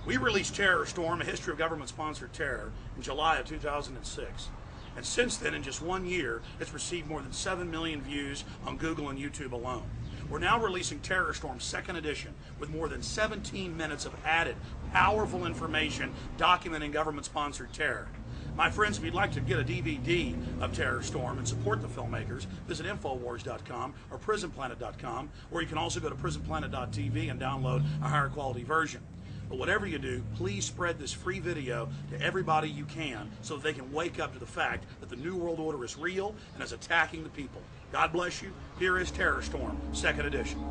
We released Terror Storm, A History of Government-Sponsored Terror, in July of 2006. And since then, in just 1 year, it's received more than 7 million views on Google and YouTube alone. We're now releasing Terror Storm 2nd edition with more than 17 minutes of added, powerful information documenting government-sponsored terror. My friends, if you'd like to get a DVD of Terror Storm and support the filmmakers, visit Infowars.com or PrisonPlanet.com, or you can also go to PrisonPlanet.tv and download a higher quality version. But whatever you do, please spread this free video to everybody you can so that they can wake up to the fact that the New World Order is real and is attacking the people. God bless you. Here is Terror Storm, 2nd edition.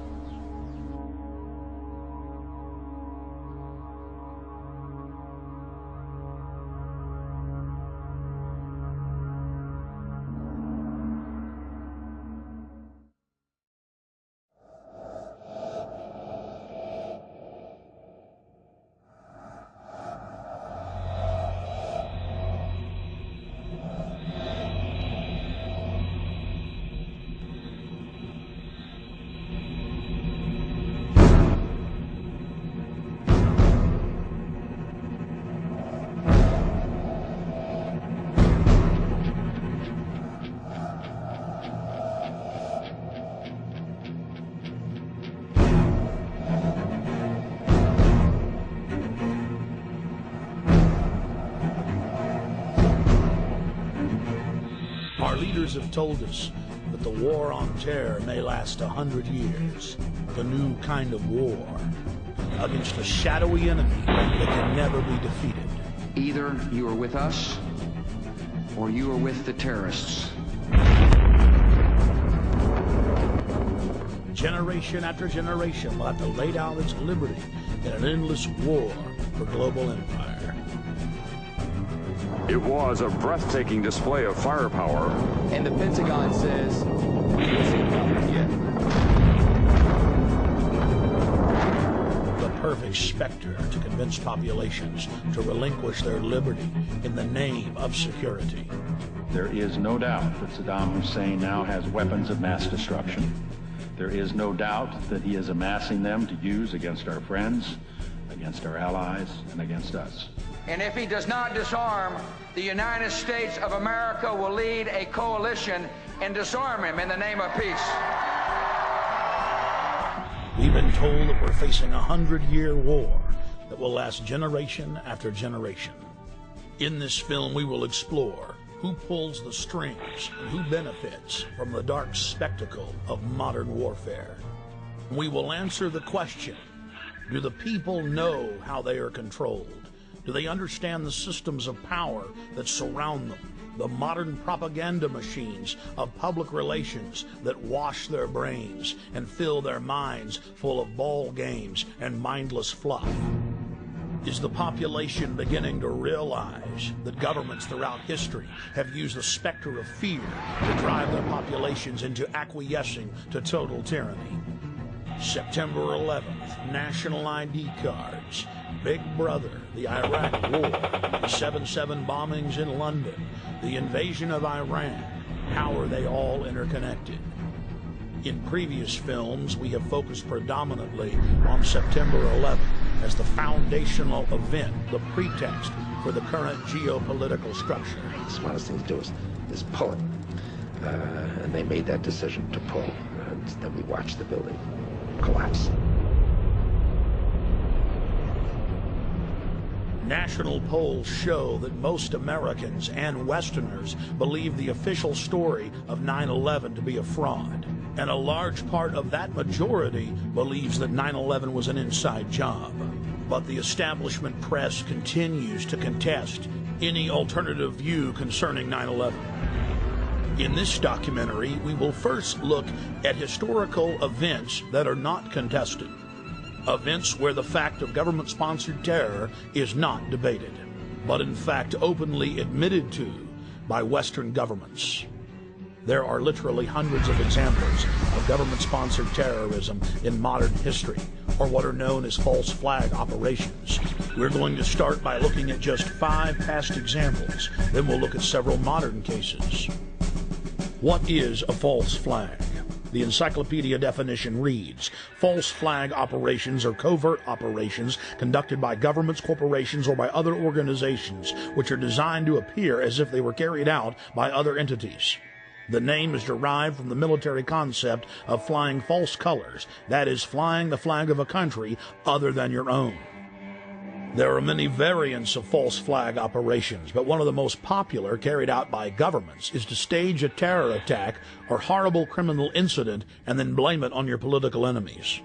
Our leaders have told us that the war on terror may last 100 years. The new kind of war against a shadowy enemy that can never be defeated. Either you are with us or you are with the terrorists. Generation after generation will have to lay down its liberty in an endless war for global empire. It was a breathtaking display of firepower. And the Pentagon says, we'll see nothing yet. The perfect specter to convince populations to relinquish their liberty in the name of security. There is no doubt that Saddam Hussein now has weapons of mass destruction. There is no doubt that he is amassing them to use against our friends, against our allies, and against us. And if he does not disarm, the United States of America will lead a coalition and disarm him in the name of peace. We've been told that we're facing a 100-year war that will last generation after generation. In this film, we will explore who pulls the strings and who benefits from the dark spectacle of modern warfare. We will answer the question, do the people know how they are controlled? Do they understand the systems of power that surround them? The modern propaganda machines of public relations that wash their brains and fill their minds full of ball games and mindless fluff? Is the population beginning to realize that governments throughout history have used the specter of fear to drive their populations into acquiescing to total tyranny? September 11th, national ID cards, Big Brother, the Iraq War, the 7/7 bombings in London, the invasion of Iran. How are they all interconnected? In previous films, we have focused predominantly on September 11th as the foundational event, the pretext for the current geopolitical structure. The smartest thing to do is pull it. And they made that decision to pull. And then we watched the building collapse. National polls show that most Americans and Westerners believe the official story of 9/11 to be a fraud. And a large part of that majority believes that 9/11 was an inside job. But the establishment press continues to contest any alternative view concerning 9/11. In this documentary, we will first look at historical events that are not contested. Events where the fact of government-sponsored terror is not debated, but in fact openly admitted to by Western governments. There are literally hundreds of examples of government-sponsored terrorism in modern history, or what are known as false flag operations. We're going to start by looking at just 5 past examples, then we'll look at several modern cases. What is a false flag? The encyclopedia definition reads, false flag operations are covert operations conducted by governments, corporations, or by other organizations which are designed to appear as if they were carried out by other entities. The name is derived from the military concept of flying false colors, that is, flying the flag of a country other than your own. There are many variants of false flag operations, but one of the most popular carried out by governments is to stage a terror attack or horrible criminal incident and then blame it on your political enemies.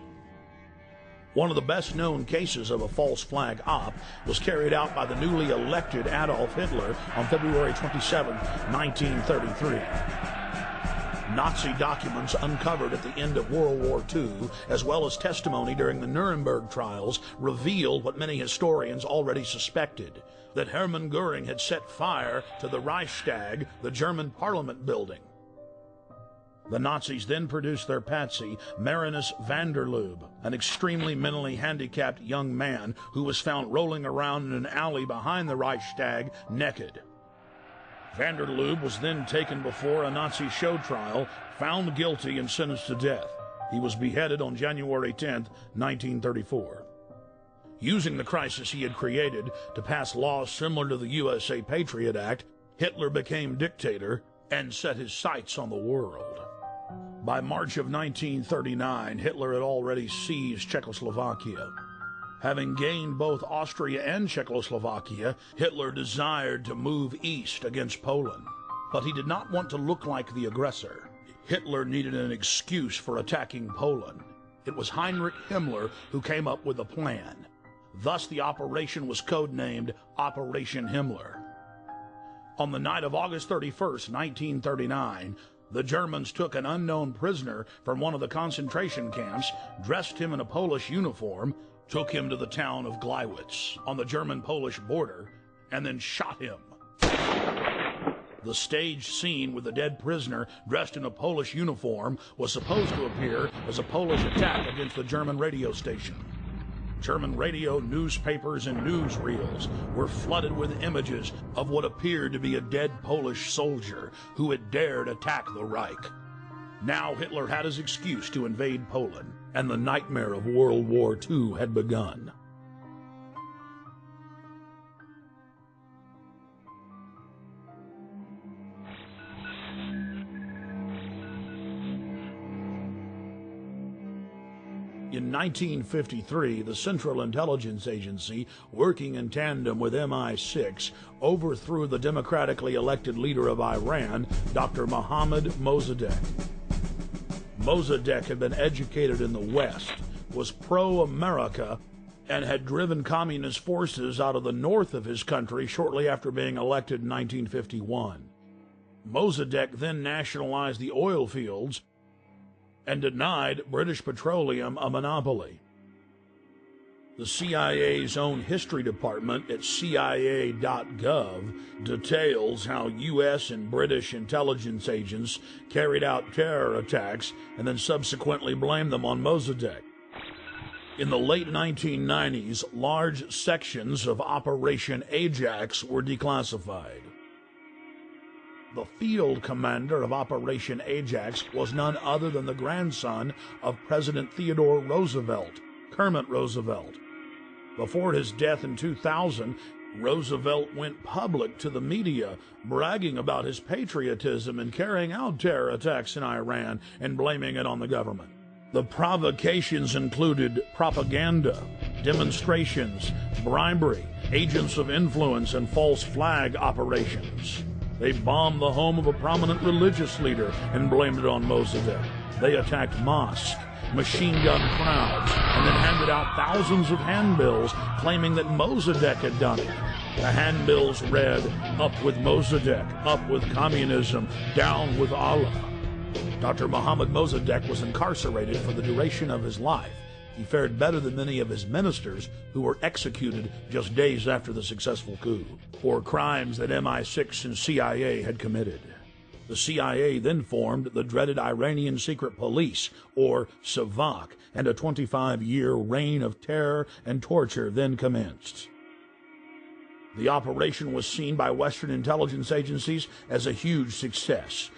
One of the best-known cases of a false flag op was carried out by the newly elected Adolf Hitler on February 27, 1933. Nazi documents uncovered at the end of World War II, as well as testimony during the Nuremberg trials, revealed what many historians already suspected, that Hermann Goering had set fire to the Reichstag, the German parliament building. The Nazis then produced their patsy, Marinus van der Lubbe, an extremely mentally handicapped young man who was found rolling around in an alley behind the Reichstag naked. Van der Lubbe was then taken before a Nazi show trial, found guilty, and sentenced to death. He was beheaded on January 10, 1934. Using the crisis he had created to pass laws similar to the USA Patriot Act, Hitler became dictator and set his sights on the world. By March of 1939, Hitler had already seized Czechoslovakia. Having gained both Austria and Czechoslovakia, Hitler desired to move east against Poland. But he did not want to look like the aggressor. Hitler needed an excuse for attacking Poland. It was Heinrich Himmler who came up with a plan. Thus, the operation was codenamed Operation Himmler. On the night of August 31, 1939, the Germans took an unknown prisoner from one of the concentration camps, dressed him in a Polish uniform, took him to the town of Gleiwitz on the German-Polish border, and then shot him. The staged scene with the dead prisoner dressed in a Polish uniform was supposed to appear as a Polish attack against the German radio station. German radio, newspapers, and newsreels were flooded with images of what appeared to be a dead Polish soldier who had dared attack the Reich. Now Hitler had his excuse to invade Poland, and the nightmare of World War II had begun. In 1953, the Central Intelligence Agency, working in tandem with MI6, overthrew the democratically elected leader of Iran, Dr. Mohammad Mossadegh. Mossadegh had been educated in the West, was pro-America, and had driven communist forces out of the north of his country shortly after being elected in 1951. Mossadegh then nationalized the oil fields and denied British Petroleum a monopoly. The CIA's own history department at CIA.gov details how U.S. and British intelligence agents carried out terror attacks and then subsequently blamed them on Mossadegh. In the late 1990s, large sections of Operation Ajax were declassified. The field commander of Operation Ajax was none other than the grandson of President Theodore Roosevelt, Kermit Roosevelt. Before his death in 2000, Roosevelt went public to the media, bragging about his patriotism in carrying out terror attacks in Iran and blaming it on the government. The provocations included propaganda, demonstrations, bribery, agents of influence, and false flag operations. They bombed the home of a prominent religious leader and blamed it on Mossadegh. They attacked mosques, machine gun crowds, and then handed out thousands of handbills claiming that Mossadegh had done it. The handbills read, "Up with Mossadegh, up with communism, down with Allah." Dr. Mohammad Mossadegh was incarcerated for the duration of his life. He fared better than many of his ministers who were executed just days after the successful coup for crimes that MI6 and CIA had committed. The CIA then formed the dreaded Iranian Secret Police, or SAVAK, and a 25-year reign of terror and torture then commenced. The operation was seen by Western intelligence agencies as a huge success.